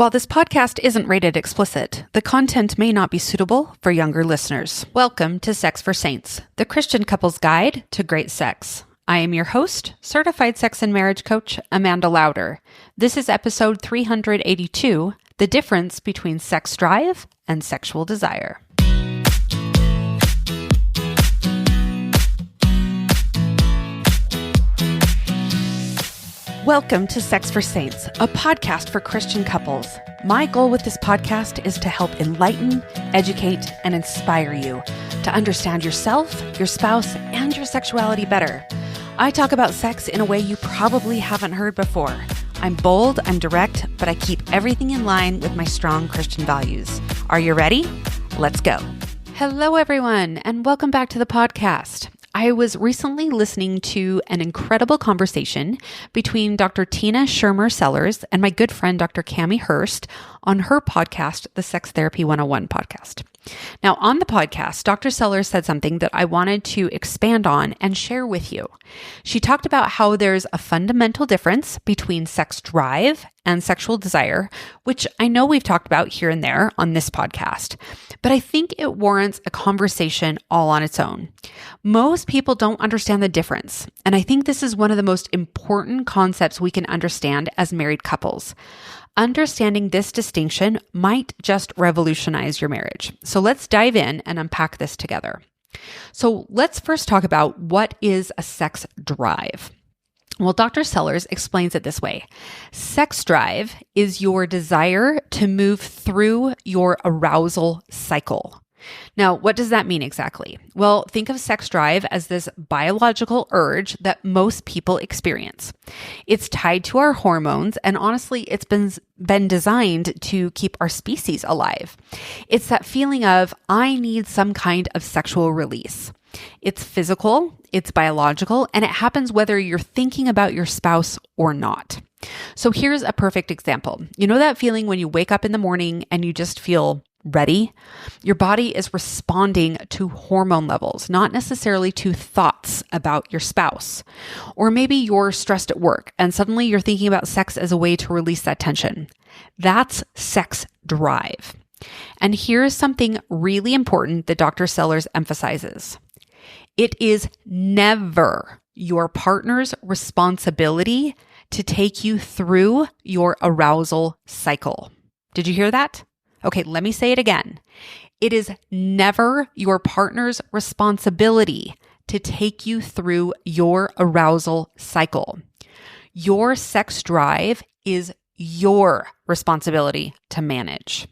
While this podcast isn't rated explicit, the content may not be suitable for younger listeners. Welcome to Sex for Saints, the Christian couple's guide to great sex. I am your host, certified sex and marriage coach, Amanda Lauder. This is episode 382, The Difference Between Sex Drive and Sexual Desire. Welcome to Sex for Saints, a podcast for Christian couples. My goal with this podcast is to help enlighten, educate, and inspire you to understand yourself, your spouse, and your sexuality better. I talk about sex in a way you probably haven't heard before. I'm bold, I'm direct, but I keep everything in line with my strong Christian values. Are you ready? Let's go. Hello, everyone, and welcome back to the podcast. I was recently listening to an incredible conversation between Dr. Schermer Sellers and my good friend, Dr. Cami Hurst, on her podcast, the Sex Therapy 101 podcast. Now, on the podcast, Dr. Sellers said something that I wanted to expand on and share with you. She talked about how there's a fundamental difference between sex drive and sexual desire, which I know we've talked about here and there on this podcast, but I think it warrants a conversation all on its own. Most people don't understand the difference, and I think this is one of the most important concepts we can understand as married couples. Understanding this distinction might just revolutionize your marriage. So let's dive in and unpack this together. So let's first talk about what is a sex drive. Well, Dr. Sellers explains it this way. Sex drive is your desire to move through your arousal cycle. Now, what does that mean exactly? Well, think of sex drive as this biological urge that most people experience. It's tied to our hormones, and honestly, it's been designed to keep our species alive. It's that feeling of, I need some kind of sexual release. It's physical, it's biological, and it happens whether you're thinking about your spouse or not. So here's a perfect example. You know that feeling when you wake up in the morning and you just feel ready? Your body is responding to hormone levels, not necessarily to thoughts about your spouse. Or maybe you're stressed at work and suddenly you're thinking about sex as a way to release that tension. That's sex drive. And here's something really important that Dr. Sellers emphasizes. It is never your partner's responsibility to take you through your arousal cycle. Did you hear that? Okay, let me say it again. It is never your partner's responsibility to take you through your arousal cycle. Your sex drive is your responsibility to manage.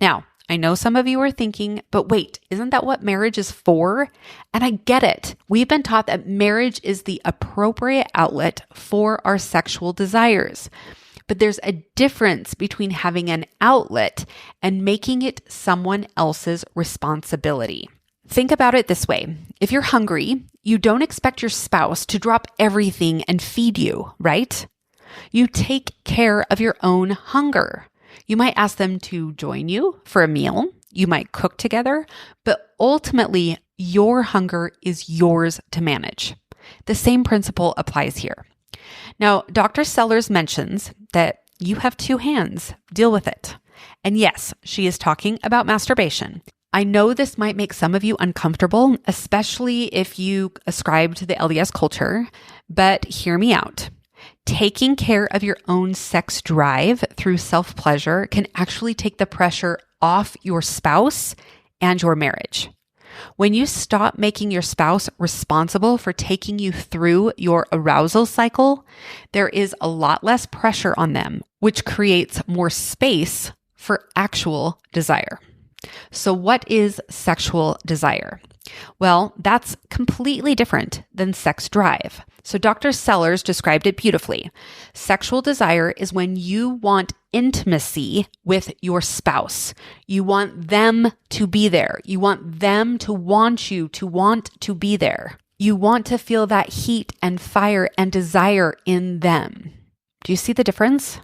Now, I know some of you are thinking, but wait, isn't that what marriage is for? And I get it. We've been taught that marriage is the appropriate outlet for our sexual desires. But there's a difference between having an outlet and making it someone else's responsibility. Think about it this way. If you're hungry, you don't expect your spouse to drop everything and feed you, right? You take care of your own hunger. You might ask them to join you for a meal. You might cook together, but ultimately, your hunger is yours to manage. The same principle applies here. Now, Dr. Sellers mentions that you have two hands. Deal with it. And yes, she is talking about masturbation. I know this might make some of you uncomfortable, especially if you ascribe to the LDS culture, but hear me out. Taking care of your own sex drive through self-pleasure can actually take the pressure off your spouse and your marriage. When you stop making your spouse responsible for taking you through your arousal cycle, there is a lot less pressure on them, which creates more space for actual desire. So what is sexual desire? Well, that's completely different than sex drive. So Dr. Sellers described it beautifully. Sexual desire is when you want intimacy with your spouse. You want them to be there. You want them to want you to want to be there. You want to feel that heat and fire and desire in them. Do you see the difference?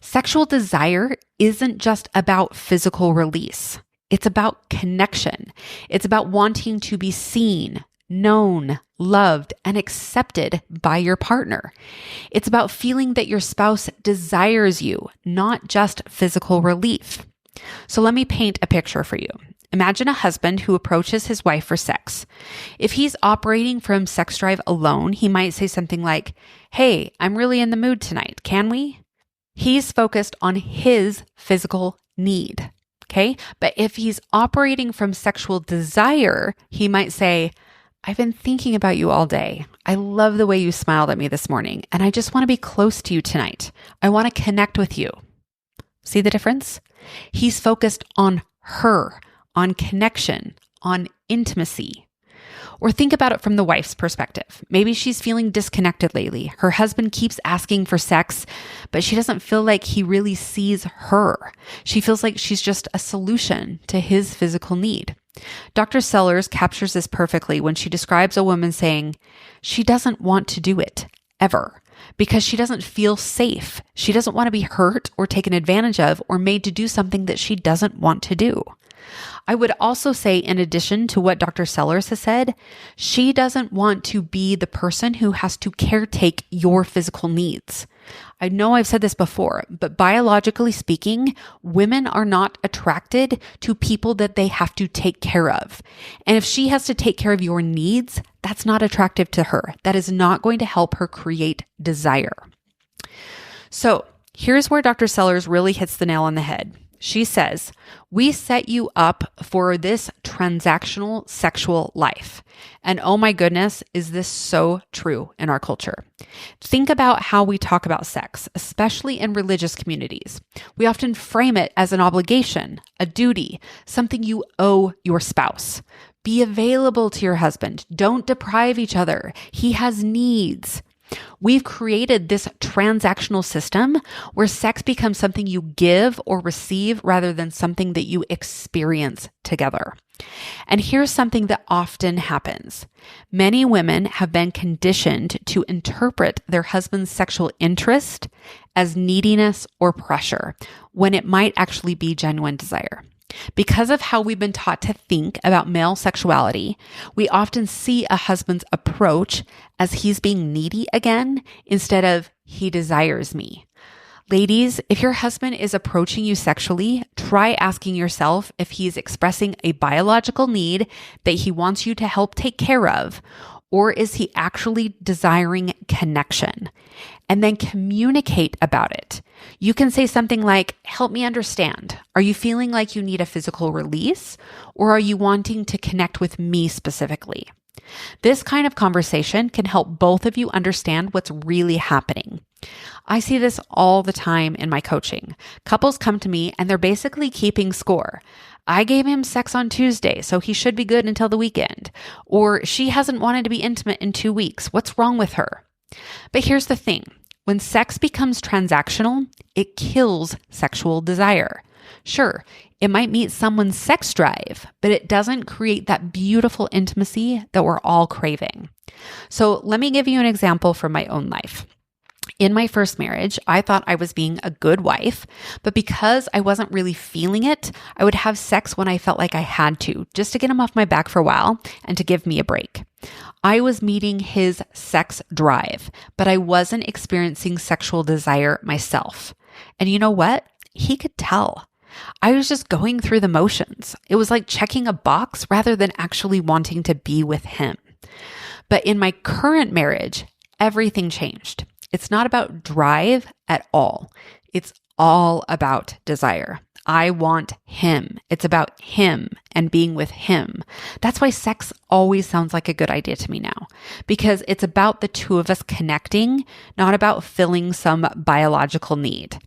Sexual desire isn't just about physical release. It's about connection. It's about wanting to be seen, known, loved, and accepted by your partner. It's about feeling that your spouse desires you, not just physical relief. So let me paint a picture for you. Imagine a husband who approaches his wife for sex. If he's operating from sex drive alone, he might say something like, "Hey, I'm really in the mood tonight. Can we?" He's focused on his physical need. Okay. But if he's operating from sexual desire, he might say, "I've been thinking about you all day. I love the way you smiled at me this morning, and I just want to be close to you tonight. I want to connect with you." See the difference? He's focused on her, on connection, on intimacy. Or think about it from the wife's perspective. Maybe she's feeling disconnected lately. Her husband keeps asking for sex, but she doesn't feel like he really sees her. She feels like she's just a solution to his physical need. Dr. Sellers captures this perfectly when she describes a woman saying, she doesn't want to do it, ever, because she doesn't feel safe. She doesn't want to be hurt or taken advantage of or made to do something that she doesn't want to do. I would also say, in addition to what Dr. Sellers has said, she doesn't want to be the person who has to caretake your physical needs. I know I've said this before, but biologically speaking, women are not attracted to people that they have to take care of. And if she has to take care of your needs, that's not attractive to her. That is not going to help her create desire. So here's where Dr. Sellers really hits the nail on the head. She says, we set you up for this transactional sexual life. And oh my goodness, is this so true in our culture? Think about how we talk about sex, especially in religious communities. We often frame it as an obligation, a duty, something you owe your spouse. Be available to your husband. Don't deprive each other. He has needs. We've created this transactional system where sex becomes something you give or receive rather than something that you experience together. And here's something that often happens. Many women have been conditioned to interpret their husband's sexual interest as neediness or pressure, when it might actually be genuine desire. Because of how we've been taught to think about male sexuality, we often see a husband's approach as he's being needy again instead of he desires me. Ladies, if your husband is approaching you sexually, try asking yourself if he's expressing a biological need that he wants you to help take care of, or is he actually desiring connection? And then communicate about it. You can say something like, help me understand. Are you feeling like you need a physical release, or are you wanting to connect with me specifically? This kind of conversation can help both of you understand what's really happening. I see this all the time in my coaching. Couples come to me and they're basically keeping score. I gave him sex on Tuesday, so he should be good until the weekend. Or she hasn't wanted to be intimate in 2 weeks. What's wrong with her? But here's the thing. When sex becomes transactional, it kills sexual desire. Sure, it might meet someone's sex drive, but it doesn't create that beautiful intimacy that we're all craving. So let me give you an example from my own life. In my first marriage, I thought I was being a good wife, but because I wasn't really feeling it, I would have sex when I felt like I had to, just to get him off my back for a while and to give me a break. I was meeting his sex drive, but I wasn't experiencing sexual desire myself. And you know what? He could tell. I was just going through the motions. It was like checking a box rather than actually wanting to be with him. But in my current marriage, everything changed. It's not about drive at all. It's all about desire. I want him. It's about him and being with him. That's why sex always sounds like a good idea to me now, because it's about the two of us connecting, not about filling some biological need.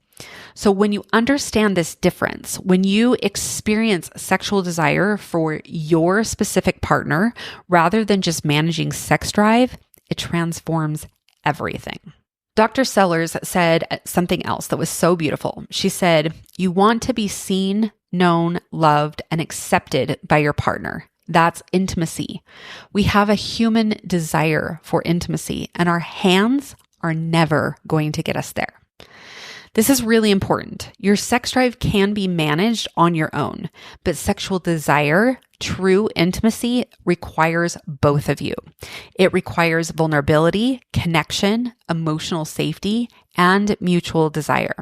So when you understand this difference, when you experience sexual desire for your specific partner, rather than just managing sex drive, it transforms everything. Dr. Sellers said something else that was so beautiful. She said, you want to be seen, known, loved, and accepted by your partner. That's intimacy. We have a human desire for intimacy, and our hands are never going to get us there. This is really important. Your sex drive can be managed on your own, but sexual desire True intimacy requires both of you. It requires vulnerability, connection, emotional safety, and mutual desire.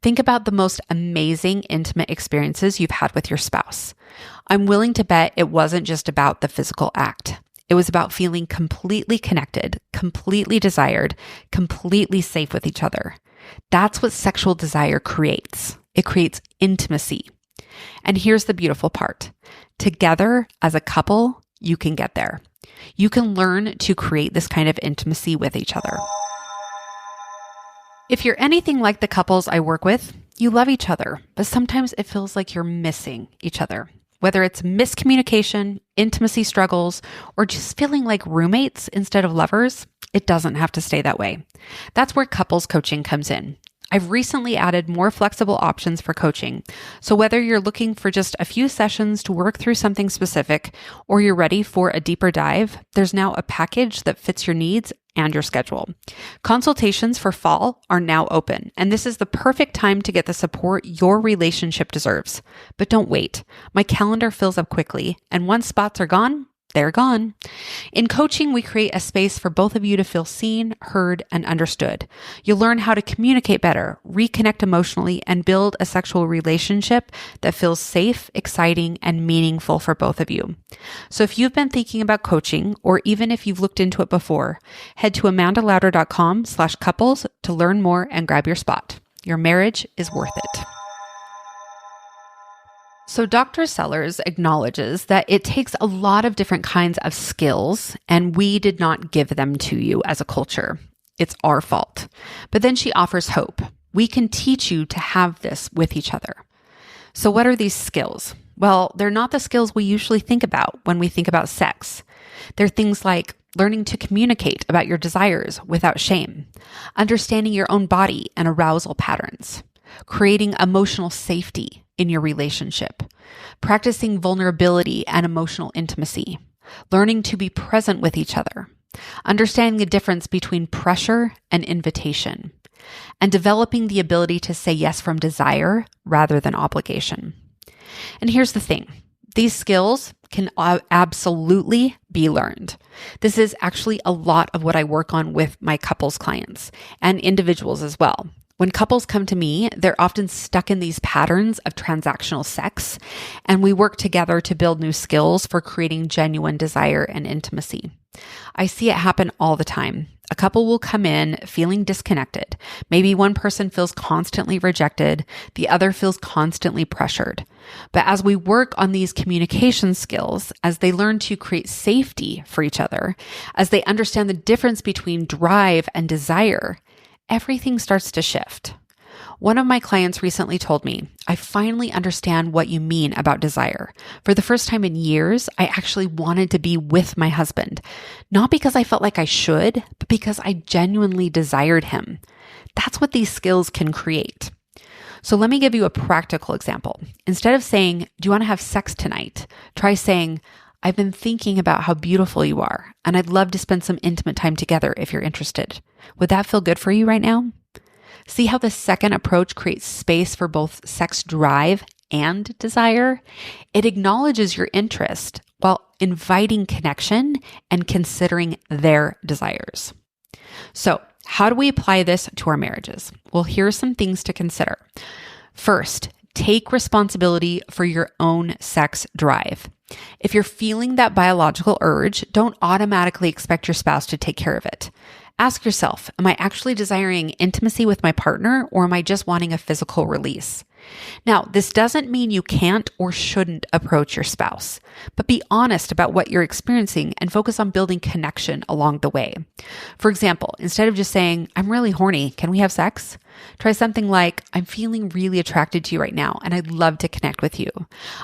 Think about the most amazing intimate experiences you've had with your spouse. I'm willing to bet it wasn't just about the physical act. It was about feeling completely connected, completely desired, completely safe with each other. That's what sexual desire creates. It creates intimacy. And here's the beautiful part. Together as a couple, you can get there. You can learn to create this kind of intimacy with each other. If you're anything like the couples I work with, you love each other, but sometimes it feels like you're missing each other. Whether it's miscommunication, intimacy struggles, or just feeling like roommates instead of lovers, it doesn't have to stay that way. That's where couples coaching comes in. I've recently added more flexible options for coaching. So whether you're looking for just a few sessions to work through something specific, or you're ready for a deeper dive, there's now a package that fits your needs and your schedule. Consultations for fall are now open, and this is the perfect time to get the support your relationship deserves. But don't wait. My calendar fills up quickly, and once spots are gone, they're gone. In coaching, we create a space for both of you to feel seen, heard, and understood. You'll learn how to communicate better, reconnect emotionally, and build a sexual relationship that feels safe, exciting, and meaningful for both of you. So if you've been thinking about coaching, or even if you've looked into it before, head to amandalauder.com/couples to learn more and grab your spot. Your marriage is worth it. So Dr. Sellers acknowledges that it takes a lot of different kinds of skills, and we did not give them to you as a culture. It's our fault. But then she offers hope. We can teach you to have this with each other. So what are these skills? Well, they're not the skills we usually think about when we think about sex. They're things like learning to communicate about your desires without shame, understanding your own body and arousal patterns, creating emotional safety in your relationship, practicing vulnerability and emotional intimacy, learning to be present with each other, understanding the difference between pressure and invitation, and developing the ability to say yes from desire rather than obligation. And here's the thing. These skills can absolutely be learned. This is actually a lot of what I work on with my couples clients and individuals as well. When couples come to me, they're often stuck in these patterns of transactional sex, and we work together to build new skills for creating genuine desire and intimacy. I see it happen all the time. A couple will come in feeling disconnected. Maybe one person feels constantly rejected, the other feels constantly pressured. But as we work on these communication skills, as they learn to create safety for each other, as they understand the difference between drive and desire, everything starts to shift. One of my clients recently told me, I finally understand what you mean about desire. For the first time in years, I actually wanted to be with my husband, not because I felt like I should, but because I genuinely desired him. That's what these skills can create. So let me give you a practical example. Instead of saying, do you want to have sex tonight? Try saying, I've been thinking about how beautiful you are, and I'd love to spend some intimate time together if you're interested. Would that feel good for you right now? See how the second approach creates space for both sex drive and desire? It acknowledges your interest while inviting connection and considering their desires. So, how do we apply this to our marriages? Well, here are some things to consider. First, take responsibility for your own sex drive. If you're feeling that biological urge, don't automatically expect your spouse to take care of it. Ask yourself, am I actually desiring intimacy with my partner, or am I just wanting a physical release? Now, this doesn't mean you can't or shouldn't approach your spouse, but be honest about what you're experiencing and focus on building connection along the way. For example, instead of just saying, I'm really horny, can we have sex? Try something like, I'm feeling really attracted to you right now, and I'd love to connect with you.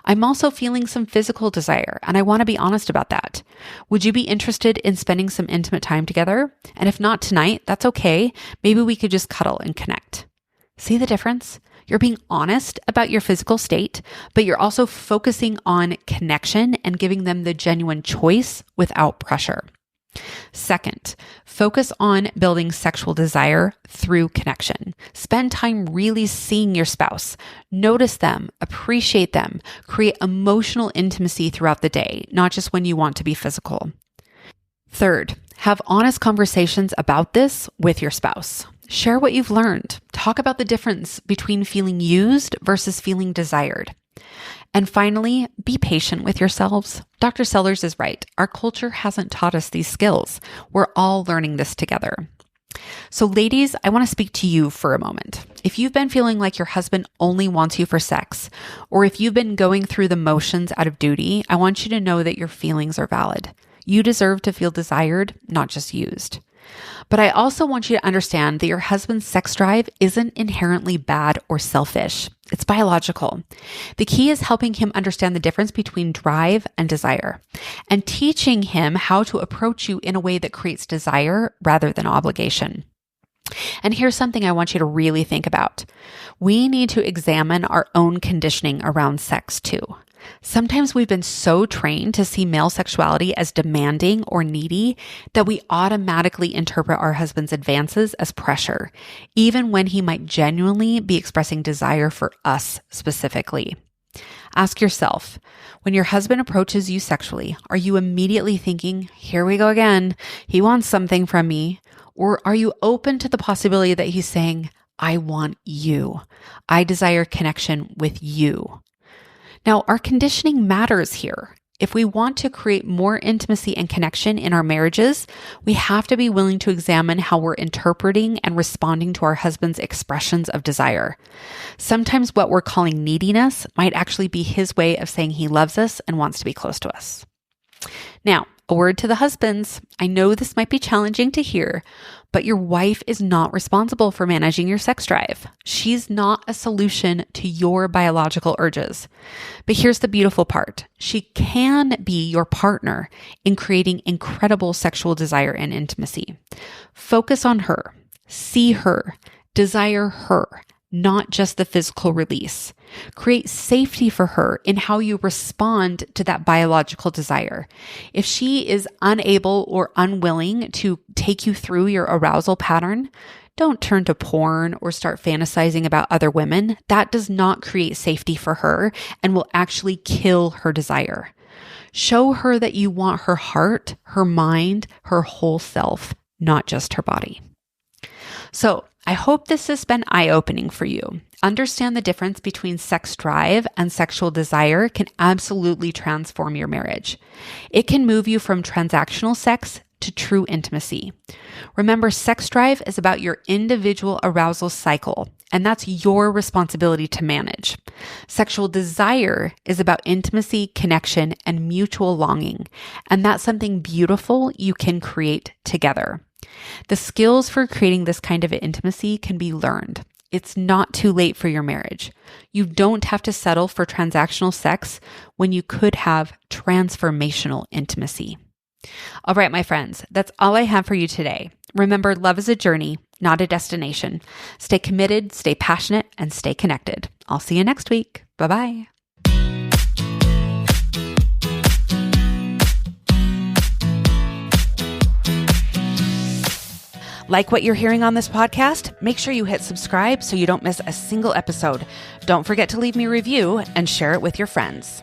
I'm also feeling some physical desire, and I want to be honest about that. Would you be interested in spending some intimate time together? And if not tonight, that's okay. Maybe we could just cuddle and connect. See the difference? You're being honest about your physical state, but you're also focusing on connection and giving them the genuine choice without pressure. Second, focus on building sexual desire through connection. Spend time really seeing your spouse. Notice them, appreciate them, create emotional intimacy throughout the day, not just when you want to be physical. Third, have honest conversations about this with your spouse. Share what you've learned. Talk about the difference between feeling used versus feeling desired. And finally, be patient with yourselves. Dr. Sellers is right. Our culture hasn't taught us these skills. We're all learning this together. So ladies, I want to speak to you for a moment. If you've been feeling like your husband only wants you for sex, or if you've been going through the motions out of duty, I want you to know that your feelings are valid. You deserve to feel desired, not just used. But I also want you to understand that your husband's sex drive isn't inherently bad or selfish. It's biological. The key is helping him understand the difference between drive and desire, and teaching him how to approach you in a way that creates desire rather than obligation. And here's something I want you to really think about. We need to examine our own conditioning around sex too. Sometimes we've been so trained to see male sexuality as demanding or needy that we automatically interpret our husband's advances as pressure, even when he might genuinely be expressing desire for us specifically. Ask yourself, when your husband approaches you sexually, are you immediately thinking, here we go again, he wants something from me? Or are you open to the possibility that he's saying, I want you. I desire connection with you. Now, our conditioning matters here. If we want to create more intimacy and connection in our marriages, we have to be willing to examine how we're interpreting and responding to our husband's expressions of desire. Sometimes what we're calling neediness might actually be his way of saying he loves us and wants to be close to us. Now, a word to the husbands. I know this might be challenging to hear, but your wife is not responsible for managing your sex drive. She's not a solution to your biological urges. But here's the beautiful part. She can be your partner in creating incredible sexual desire and intimacy. Focus on her, see her, desire her, not just the physical release. Create safety for her in how you respond to that biological desire. If she is unable or unwilling to take you through your arousal pattern, don't turn to porn or start fantasizing about other women. That does not create safety for her and will actually kill her desire. Show her that you want her heart, her mind, her whole self, not just her body. So, I hope this has been eye-opening for you. Understand the difference between sex drive and sexual desire can absolutely transform your marriage. It can move you from transactional sex to true intimacy. Remember, sex drive is about your individual arousal cycle, and that's your responsibility to manage. Sexual desire is about intimacy, connection, and mutual longing, and that's something beautiful you can create together. The skills for creating this kind of intimacy can be learned. It's not too late for your marriage. You don't have to settle for transactional sex when you could have transformational intimacy. All right, my friends, that's all I have for you today. Remember, love is a journey, not a destination. Stay committed, stay passionate, and stay connected. I'll see you next week. Bye-bye. Like what you're hearing on this podcast? Make sure you hit subscribe so you don't miss a single episode. Don't forget to leave me a review and share it with your friends.